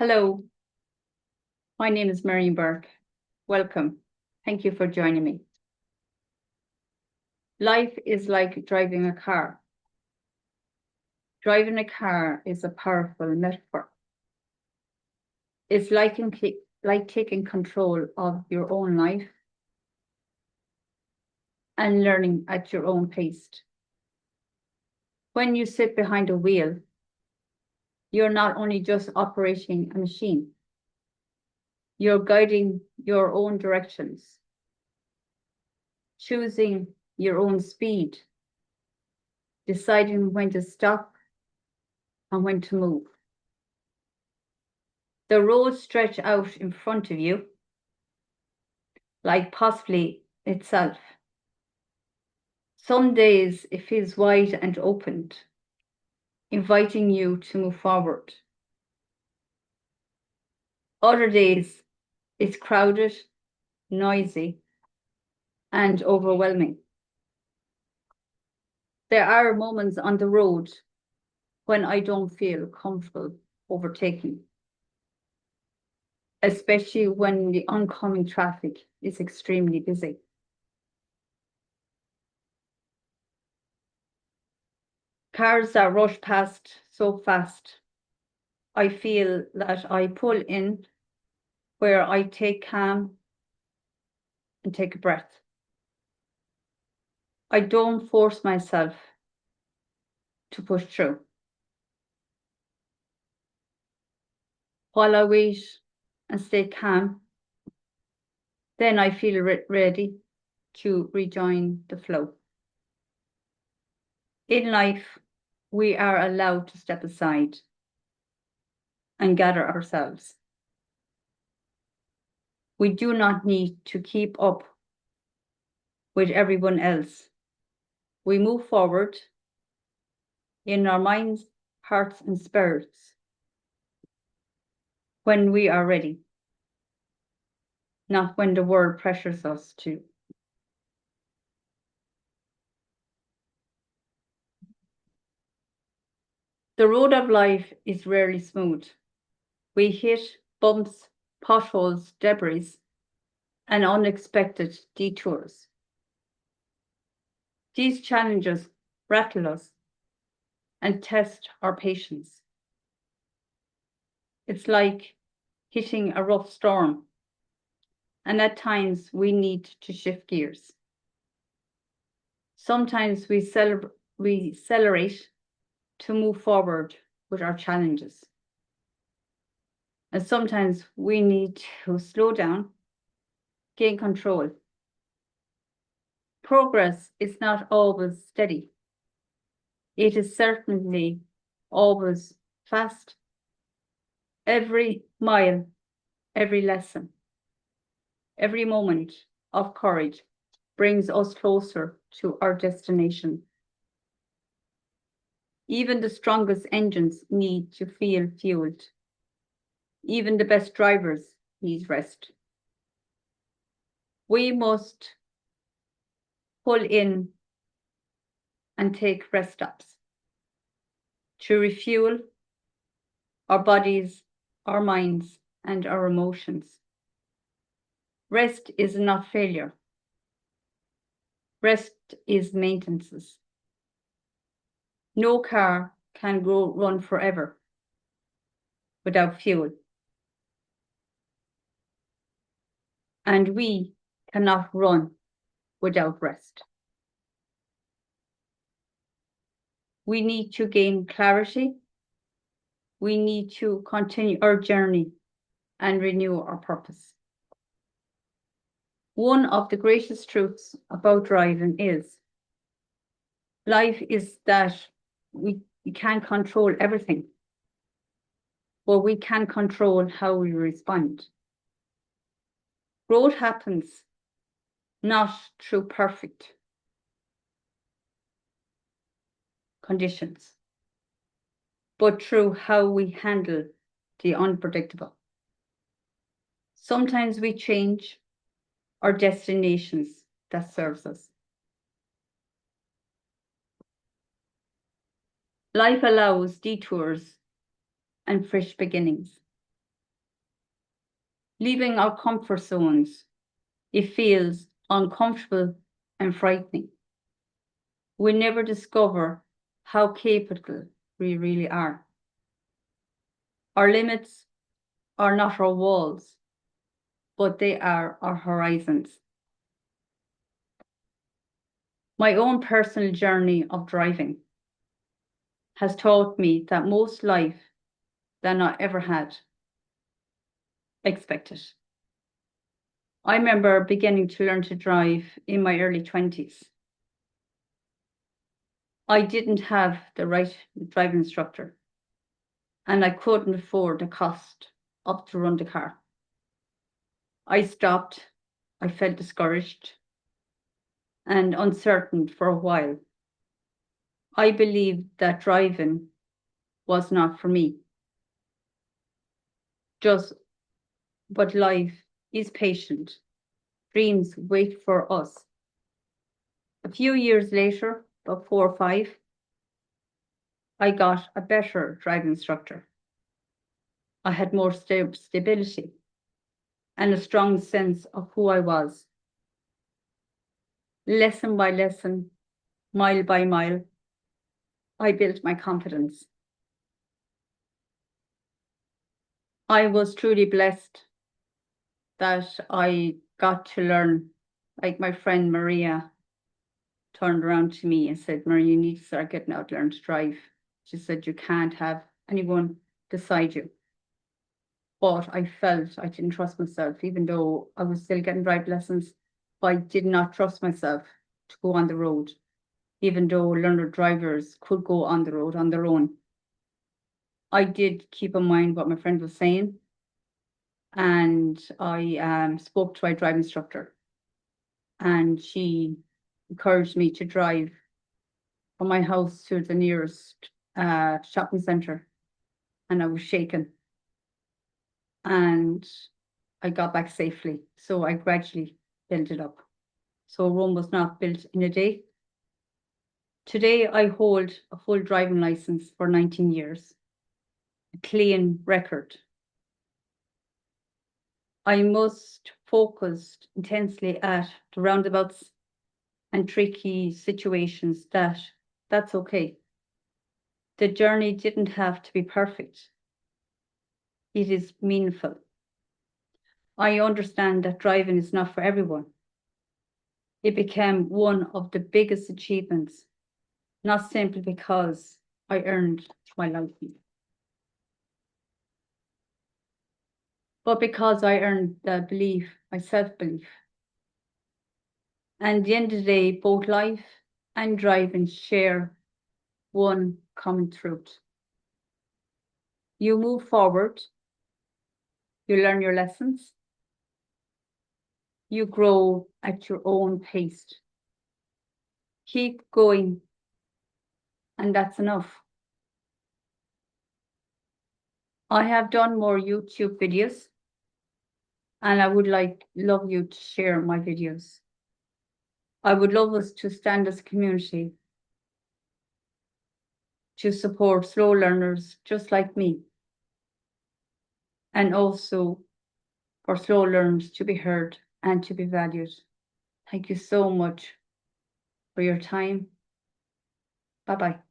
Hello, my name is Marion Burke. Welcome. Thank you for joining me. Life is like driving a car. Driving a car is a powerful metaphor. It's like taking control of your own life and learning at your own pace. When you sit behind a wheel, you're not only just operating a machine, you're guiding your own directions, choosing your own speed, deciding when to stop and when to move. The roads stretch out in front of you, like possibly itself. Some days it feels wide and opened, inviting you to move forward. Other days it's crowded, noisy, and overwhelming. There are moments on the road when I don't feel comfortable overtaking, especially when the oncoming traffic is extremely busy. Cars that rush past so fast, I feel that I pull in where I take calm and take a breath. I don't force myself to push through. While I wait and stay calm, then I feel ready to rejoin the flow. In life, we are allowed to step aside and gather ourselves. We do not need to keep up with everyone else. We move forward in our minds, hearts, and spirits when we are ready, not when the world pressures us to. The road of life is rarely smooth. We hit bumps, potholes, debris, and unexpected detours. These challenges rattle us and test our patience. It's like hitting a rough storm, and at times we need to shift gears. Sometimes we accelerate to move forward with our challenges. And sometimes we need to slow down, gain control. Progress is not always steady. It is certainly always fast. Every mile, every lesson, every moment of courage brings us closer to our destination. Even the strongest engines need to feel fueled. Even the best drivers need rest. We must pull in and take rest stops to refuel our bodies, our minds, and our emotions. Rest is not failure. Rest is maintenance. No car can run forever without fuel. And we cannot run without rest. We need to gain clarity. We need to continue our journey and renew our purpose. One of the greatest truths about driving is life is that we can't control everything, but we can control how we respond. Growth happens not through perfect conditions, but through how we handle the unpredictable. Sometimes we change our destinations that serves us. Life allows detours and fresh beginnings. Leaving our comfort zones, it feels uncomfortable and frightening. We never discover how capable we really are. Our limits are not our walls, but they are our horizons. My own personal journey of driving has taught me that most life than I ever had expected. I remember beginning to learn to drive in my early 20s. I didn't have the right driving instructor, and I couldn't afford the cost up to run the car. I stopped, I felt discouraged and uncertain for a while. I believed that driving was not for me. But life is patient. Dreams wait for us. A few years later, about 4 or 5, I got a better driving instructor. I had more stability and a strong sense of who I was. Lesson by lesson, mile by mile, I built my confidence. I was truly blessed that I got to learn. Like my friend Maria turned around to me and said, Maria, you need to start getting out, learn to drive. She said, you can't have anyone beside you. But I felt I didn't trust myself, even though I was still getting drive lessons. I did not trust myself to go on the road, even though learner drivers could go on the road on their own. I did keep in mind what my friend was saying, and I spoke to my driving instructor, and she encouraged me to drive from my house to the nearest shopping centre, and I was shaken. And I got back safely. So I gradually built it up. So Rome was not built in a day. Today, I hold a full driving license for 19 years, a clean record. I must focus intensely at the roundabouts and tricky situations. That's okay. The journey didn't have to be perfect. It is meaningful. I understand that driving is not for everyone. It became one of the biggest achievements, not simply because I earned my license, but because I earned the belief, my self-belief. And at the end of the day, both life and driving share one common truth. You move forward, you learn your lessons, you grow at your own pace. Keep going, and that's enough. I have done more YouTube videos, and I would love you to share my videos. I would love us to stand as a community to support slow learners just like me, and also for slow learners to be heard and to be valued. Thank you so much for your time. Bye-bye.